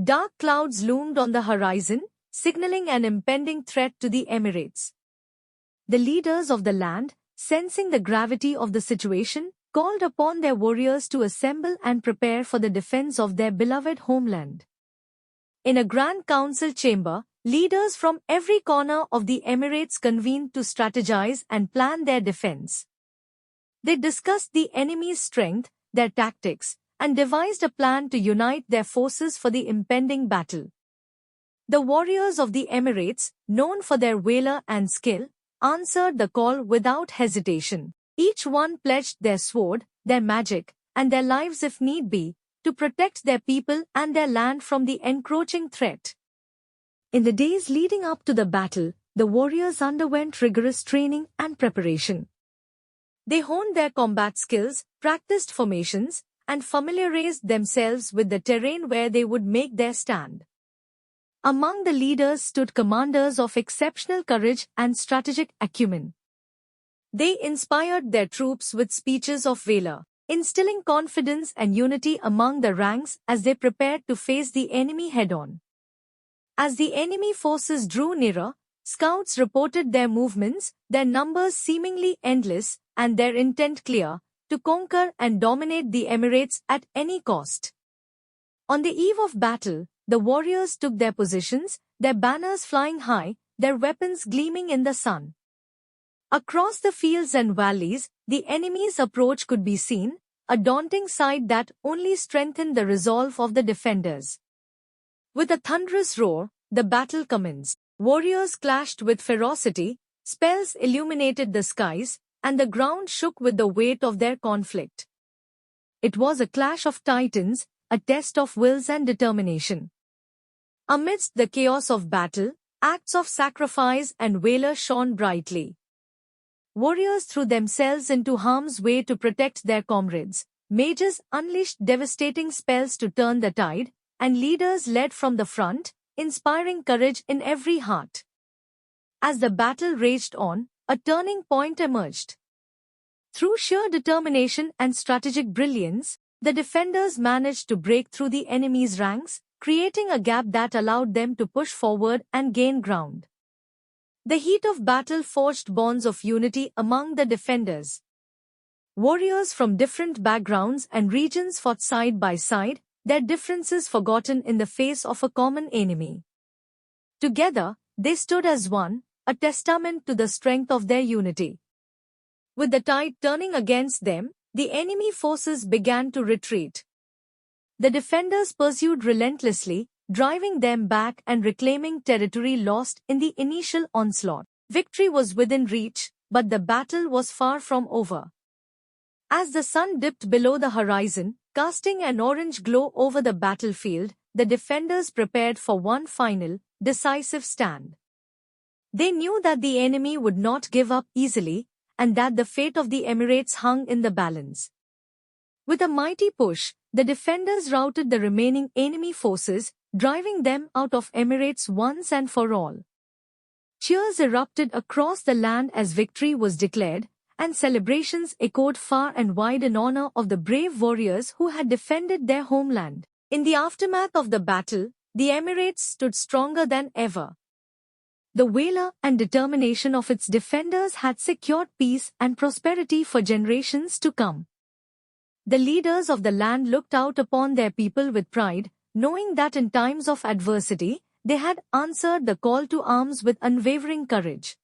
Dark clouds loomed on the horizon, signaling an impending threat to the Emirates. The leaders of the land, sensing the gravity of the situation, called upon their warriors to assemble and prepare for the defense of their beloved homeland. In a grand council chamber, leaders from every corner of the Emirates convened to strategize and plan their defense. They discussed the enemy's strength, their tactics, and devised a plan to unite their forces for the impending battle. The warriors of the Emirates, known for their valor and skill, answered the call without hesitation. Each one pledged their sword, their magic, and their lives if need be, to protect their people and their land from the encroaching threat. In the days leading up to the battle, the warriors underwent rigorous training and preparation. They honed their combat skills, practiced formations, and familiarized themselves with the terrain where they would make their stand. Among the leaders stood commanders of exceptional courage and strategic acumen. They inspired their troops with speeches of valor, instilling confidence and unity among the ranks as they prepared to face the enemy head-on. As the enemy forces drew nearer, scouts reported their movements, their numbers seemingly endless, and their intent clear, to conquer and dominate the Emirates at any cost. On the eve of battle, the warriors took their positions, their banners flying high, their weapons gleaming in the sun. Across the fields and valleys, the enemy's approach could be seen, a daunting sight that only strengthened the resolve of the defenders. With a thunderous roar, the battle commenced. Warriors clashed with ferocity, spells illuminated the skies, and the ground shook with the weight of their conflict. It was a clash of titans, a test of wills and determination. Amidst the chaos of battle, acts of sacrifice and valor shone brightly. Warriors threw themselves into harm's way to protect their comrades, mages unleashed devastating spells to turn the tide, and leaders led from the front, inspiring courage in every heart. As the battle raged on, a turning point emerged. Through sheer determination and strategic brilliance, the defenders managed to break through the enemy's ranks, creating a gap that allowed them to push forward and gain ground. The heat of battle forged bonds of unity among the defenders. Warriors from different backgrounds and regions fought side by side, their differences forgotten in the face of a common enemy. Together, they stood as one, a testament to the strength of their unity. With the tide turning against them, the enemy forces began to retreat. The defenders pursued relentlessly, driving them back and reclaiming territory lost in the initial onslaught. Victory was within reach, but the battle was far from over. As the sun dipped below the horizon, casting an orange glow over the battlefield, the defenders prepared for one final, decisive stand. They knew that the enemy would not give up easily, and that the fate of the Emirates hung in the balance. With a mighty push, the defenders routed the remaining enemy forces, driving them out of Emirates once and for all. Cheers erupted across the land as victory was declared, and celebrations echoed far and wide in honor of the brave warriors who had defended their homeland. In the aftermath of the battle, the Emirates stood stronger than ever. The valor and determination of its defenders had secured peace and prosperity for generations to come. The leaders of the land looked out upon their people with pride, knowing that in times of adversity, they had answered the call to arms with unwavering courage.